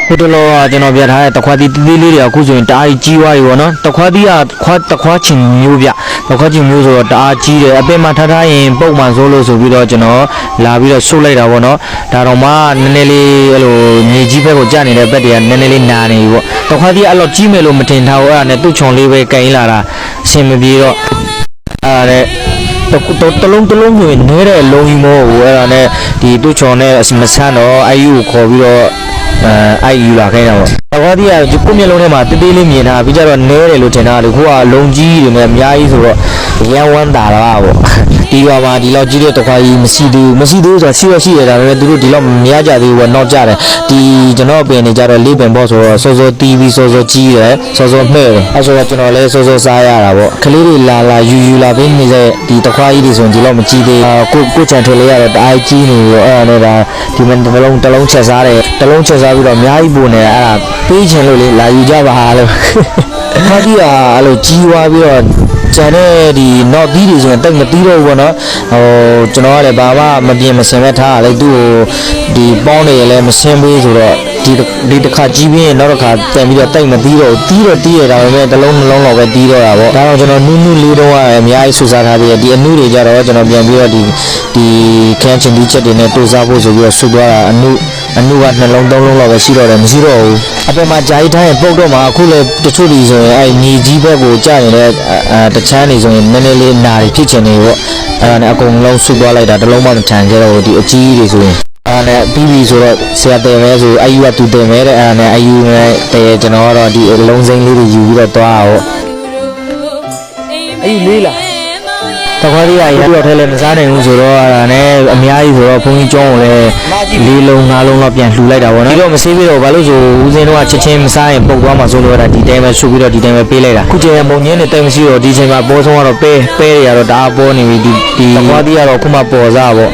ဟိုတလောကျွန်တော်ပြထားတဲ့တခွားတီးသေးလေးတွေအခုဆိုရင်တအားကြီးသွားပြီပေါ့နော်တခွားတီးကတခွားချင်မျိုးဗျတခွားချင်မျိုးဆိုတော့တအားကြီးတယ်အပင်မှာထားရင်ပုံမှန်စိုးလို့ဆိုပြီးတော့ကျွန်တော်လာပြီးတော့ဆုတ်လိုက်တာပေါ့နော်ဒါတော့မှနည်းနည်းလေးအဲ့လိုမြေကြီးဘက်ကိုကျနေတဲ့ဘက်တွေကနည်းနည်းလေးနာနေပြီပေါ့တခွားတီးအဲ့လိုကြီးမယ်လို့မထင်ထားဘူးအဲ့ဒါနဲ့သူ့ချွန်လေးပဲကင်လာတာအဆင်မပြေတော့အဲ့ဒါတလုံးဆိုရင်နဲတဲ့လုံးကြီးမို့အဲ့ဒါနဲ့ဒီသူ့ချွန်နဲ့မဆန်းတော့အဲ့ယူကိုခေါ်ပြီးတော့အဲ့ယူလာခိုင်းတာပေါ့တခွားတီးကကိုမျက်လုံးထဲမှာတေးသေးလေးမြင်တာပြီးကြတော့နဲတယ်လို့ထင်တာလေခုကလုံးကြီးတွေနဲ့အများကြီးဆိုတော့ရန်ဝမ်းတာလားပေါ့ဒီရွာမှာဒီလောက်ကြီးတဲ့တခွားကြီးမရှိသေးဘူးဆိုတာရှိရတာပဲသူတို့ဒီလောက်မရကြသေးဘူးပေါ့နောက်ကြတယ်ဒီကျွန်တော်ပင်နေကြတော့လေးပင်ပေါ့ဆိုတော့စောတီးပြီးစောကြီးတယ်စောမှဲ့တယ်အဲဆိုတော့ကျွန်တော်လည်းစောစားရတာပေါ့ကလေးတွေလာယူလာပြီးနေတဲ့ဒီတခွားကြီးတွေဆိုရင်ဒီလောက်မကြီးသေးကိုချန်ထွေလေးရတော့တအားကြီးနေရောအဲ့ဒါနဲ့ဒါဒီမတလုံးချက်စားတယ်တလုံးချက်စားပြီးတော့အများကြီးပို့နေတာအဲ့ဒါပေးချင်လို့လေလာယူကြပါလို့တခွားကြီးကအဲ့လိုကြီးသွားပြီးတော့ကျန်တဲ့ဒီနောက်သီးတွေဆိုရင်တိတ်မသီးတော့ဘူးပေါ့နော်ဟိုကျွန်တော်ကလည်းဘာမှမပြင်မစင်ပဲထားရလေသူ့ကိုဒီပေါင်းနေရလဲမစင်ပေးဆိုတော့ဒီတစ်ခါကြီးပြီးရင်နောက်တစ်ခါပြန်ပြီးတော့တိတ်မသီးတော့တီးရတာပဲတစ်လုံးနှလုံးလောက်ပဲတီးတော့တာပေါ့ဒါတော့ကျွန်တော်နူးလေးတော့အများကြီးဆူစားထားသေးတယ်ဒီအနုတွေကြတော့ကျွန်တော်ပြန်ပြီးတော့ဒီခန်းချင်းဒီချက်တွေနဲ့တိုးစားဖို့ဆိုပြီးတော့ဆူသွားတာအနုကနှလုံးသုံးလုံးလောက်ပဲရှိတော့တယ်မရှိတော့ဘူးအပြင်မှာဂျာကြီးထားရင်ပုတ်တော့မှာအခုလေတချို့ဒီဆိုရင်အဲမြေကြီးဘက်ကိုကြာနေတဲ့တချမ်းနေဆိုရင်နည်းနည်းလေးနာတွေဖြစ်ချင်နေပေါ့အဲဒါနဲ့အကုန်လုံးဆူသွားလိုက်တာတစ်လုံးမှမထန်ကြတော့ဒီအကြီးတွေဆိုရင်အဲ့နဲ့ပြီးဆိုတော့ဆရာတယ်မဲဆိုအယူကတူတယ်မဲတဲ့အဲ့နဲ့အယူနဲ့တယ်ကျွန်တော်ကတော့ဒီအလုံးစိမ်းလေးတွေယူပြီးတော့သွားအောင်အယူလေးလားတခွားလေးရရတော့ထဲလဲမစားနိုင်ဘူးဆိုတော့အဲ့ဒါနဲ့အများကြီးဆိုတော့ဘုန်းကြီးကျောင်းကိုလည်း၄လုံး၅လုံးလောက်ပြန်လှူလိုက်တာပေါ့နော်ဒီတော့မဆေးပြီးတော့ဘာလို့ဆိုဦးစင်းတို့ကချက်ချင်းမစားရင်ပုတ်သွားမှာဆိုလို့အဲ့ဒါဒီတိုင်းပဲဆူပြီးတော့ဒီတိုင်းပဲပေးလိုက်တာခုချိန်ကပုံညင်းနဲ့တိုင်မရှိတော့ဒီချိန်မှာပေါ်ဆုံးကတော့ပဲတွေကတော့တအားပေါ်နေပြီဒီတခွားလေးကတော့ခုမှပေါ်စားပေါ့